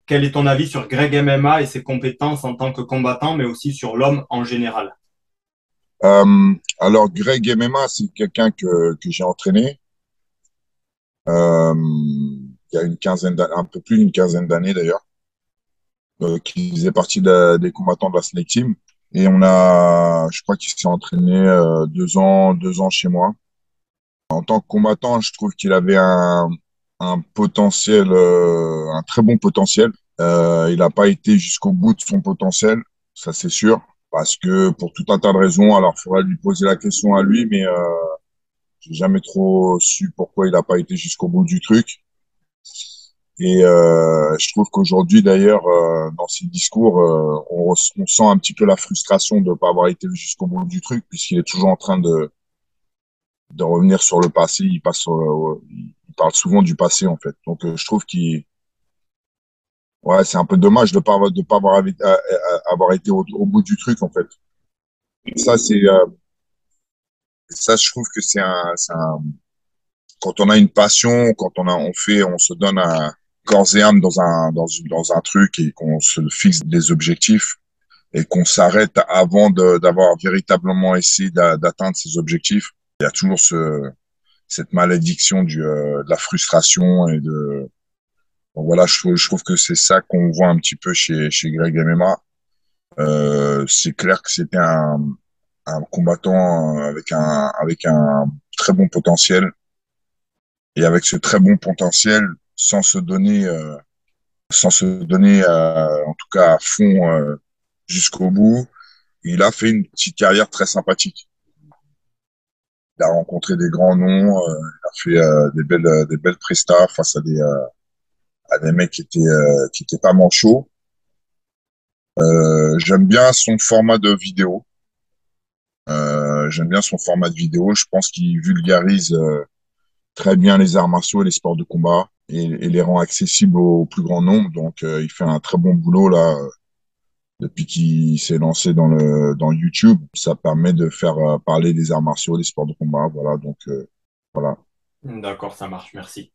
Quel est ton avis sur Greg MMA et ses compétences en tant que combattant, mais aussi sur l'homme en général? Alors, Greg MMA, c'est quelqu'un que j'ai entraîné il y a une quinzaine d'années, un peu plus d'une quinzaine d'années d'ailleurs, qui faisait partie des combattants de la Snake Team. Et je crois qu'il s'est entraîné 2 ans chez moi. En tant que combattant, je trouve qu'il avait un potentiel, un très bon potentiel. Il n'a pas été jusqu'au bout de son potentiel, ça c'est sûr, parce que pour tout un tas de raisons. Alors, il faudra lui poser la question à lui, mais j'ai jamais trop su pourquoi il n'a pas été jusqu'au bout du truc. Et je trouve qu'aujourd'hui, d'ailleurs, dans ses discours, on sent un petit peu la frustration de ne pas avoir été jusqu'au bout du truc, puisqu'il est toujours en train de revenir sur le passé. Il parle souvent du passé, en fait. Donc, je trouve ouais, c'est un peu dommage de pas avoir été au bout du truc, en fait. Ça, ça, je trouve que quand on a une passion, on se donne un corps et âme dans un truc et qu'on se fixe des objectifs et qu'on s'arrête avant d'avoir véritablement essayé d'atteindre ces objectifs. Il y a toujours cette malédiction de la frustration donc voilà, je trouve que c'est ça qu'on voit un petit peu chez Greg MMA. C'est clair que c'était un combattant avec un très bon potentiel. Et avec ce très bon potentiel, sans se donner en tout cas à fond jusqu'au bout, il a fait une petite carrière très sympathique. Il a rencontré des grands noms, il a fait des belles prestats face à des mecs qui étaient pas manchots. J'aime bien son format de vidéo. J'aime bien son format de vidéo. Je pense qu'il vulgarise très bien les arts martiaux et les sports de combat et les rend accessibles au plus grand nombre. Donc, il fait un très bon boulot là depuis qu'il s'est lancé dans YouTube. Ça permet de faire parler des arts martiaux, des sports de combat. Voilà, donc voilà. D'accord, ça marche, merci.